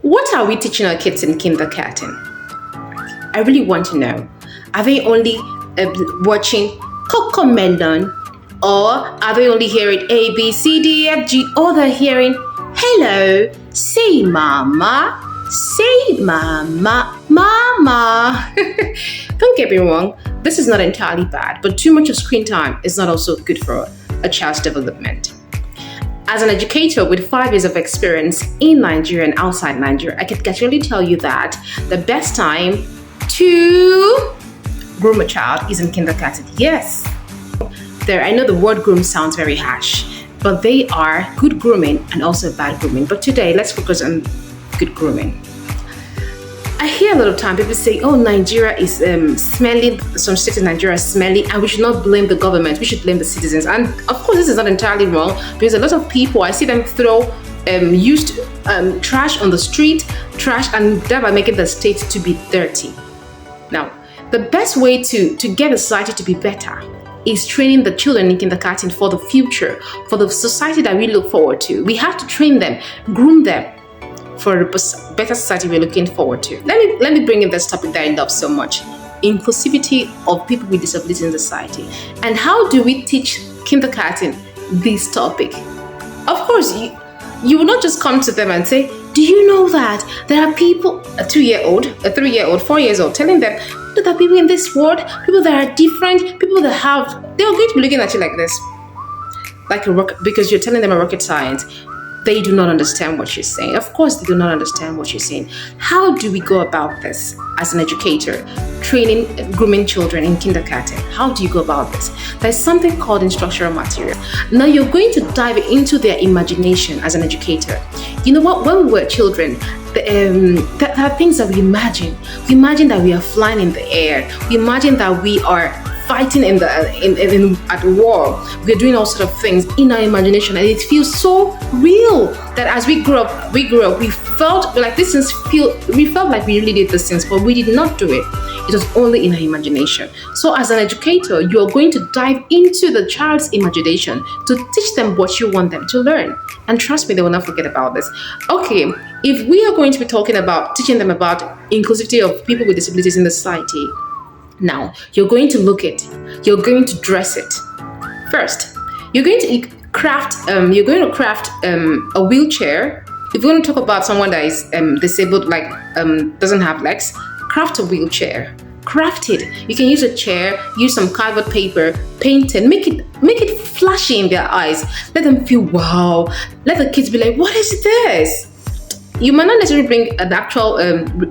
What are we teaching our kids in kindergarten? I really want to know. Are they only watching Cocomelon, or are they only hearing A, B, C, D, F, G, or they're hearing hello, say mama, mama. Don't get me wrong, this is not entirely bad, but too much of screen time is not also good for a child's development. As an educator with 5 years of experience in Nigeria and outside Nigeria, I can casually tell you that the best time to groom a child is in kindergarten. Yes, I know the word groom sounds very harsh, but they are good grooming and also bad grooming. But today, let's focus on good grooming. I hear a lot of time people say, oh, Nigeria is smelly, some states in Nigeria are smelly, and we should not blame the government, we should blame the citizens. And of course, this is not entirely wrong, because a lot of people, I see them throw used trash on the street, and thereby making the state to be dirty. Now, the best way to get the society to be better is training the children in kindergarten for the future, for the society that we look forward to. We have to train them, groom them for a better society we're looking forward to. Let me bring in this topic that I love so much: inclusivity of people with disabilities in society. And how do we teach kindergarten this topic? Of course, you will not just come to them and say, do you know that there are people, a 2-year-old, a 3-year-old, 4 years old, telling them that there are people in this world, people that are different, people that they're going to be looking at you like this, like a rocket, because you're telling them a rocket science. They do not understand what you're saying. Of course, they do not understand what you're saying. How do we go about this as an educator, training, grooming children in kindergarten? How do you go about this? There's something called instructional material. Now, you're going to dive into their imagination as an educator. You know what? When we were children, there are things that we imagine. We imagine that we are flying in the air. We imagine that we are fighting at war. We're doing all sorts of things in our imagination, and it feels so real that as we grew up, we felt like we felt like we really did these things, but we did not do it. It was only in our imagination. So as an educator, you're going to dive into the child's imagination to teach them what you want them to learn. And trust me, they will not forget about this. Okay, if we are going to be talking about teaching them about inclusivity of people with disabilities in the society, now, you're going to look it. You're going to dress it. First, you're going to craft a wheelchair. If you're going to talk about someone that is disabled, like doesn't have legs, craft a wheelchair. Craft it. You can use a chair, use some cardboard paper, paint it, make it flashy in their eyes. Let them feel wow. Let the kids be like, what is this? You might not necessarily bring an actual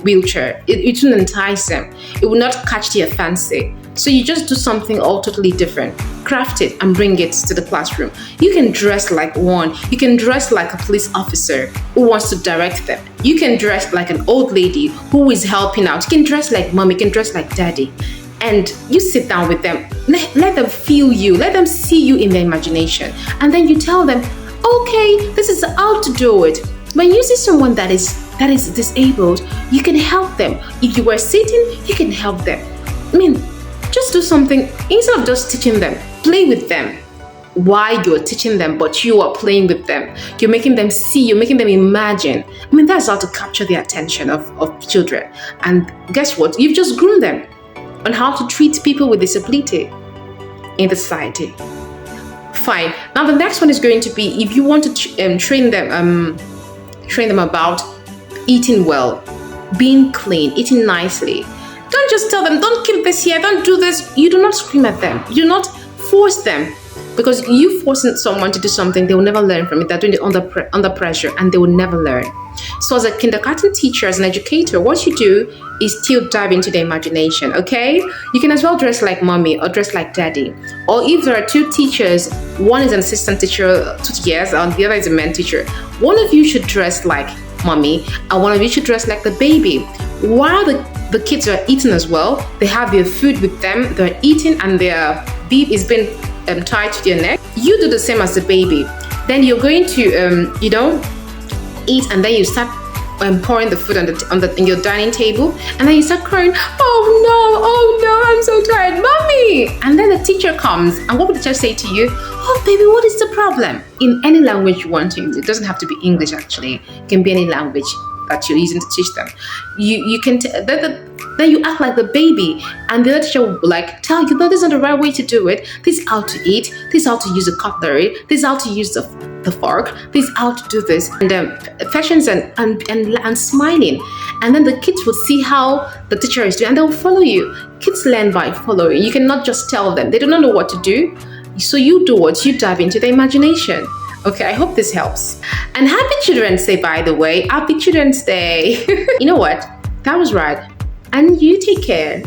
wheelchair. It won't entice them. It will not catch their fancy. So you just do something all totally different. Craft it and bring it to the classroom. You can dress like one. You can dress like a police officer who wants to direct them. You can dress like an old lady who is helping out. You can dress like mom. You can dress like daddy. And you sit down with them. Let them feel you. Let them see you in their imagination. And then you tell them, okay, this is how to do it. When you see someone that is disabled, you can help them. If you were sitting, you can help them. I mean, just do something instead of just teaching them. Play with them while you're teaching them, but you are playing with them. You're making them see, you're making them imagine. I mean, that's how to capture the attention of children. And guess what? You've just groomed them on how to treat people with disability in the society. Fine. Now the next one is going to be, if you want to train them about eating well, being clean, eating nicely. Don't just tell them, don't keep this here, don't do this. You do not scream at them. You do not force them, because you forcing someone to do something, they will never learn from it. They're doing it under pressure, and they will never learn. So as a kindergarten teacher, as an educator, what you do is still dive into their imagination, okay? You can as well dress like mommy or dress like daddy. Or if there are 2 teachers, one is an assistant teacher, 2 years, and the other is a main teacher, one of you should dress like mommy and one of you should dress like the baby. While the kids are eating as well, they have their food with them, they're eating and their bead is being tied to their neck. You do the same as the baby. Then you're going to, eat, and then you start pouring the food on your dining table, and then you start crying, oh no, I'm so tired, mommy. And then the teacher comes, and what would the teacher say to you? Oh baby, what is the problem? In any language you want to use. It doesn't have to be English, actually. It can be any language. that you're using to teach them. You can then you act like the baby, and the other teacher will like tell you, no, this is not the right way to do it. This is how to eat. This is how to use the cutlery. This is how to use the fork. This is how to do this. And patience and smiling. And then the kids will see how the teacher is doing, and they'll follow you. Kids learn by following. You cannot just tell them. They do not know what to do. So you do what? You dive into their imagination. Okay, I hope this helps. And happy Children's Day, by the way. Happy Children's Day. You know what? That was right. And you take care.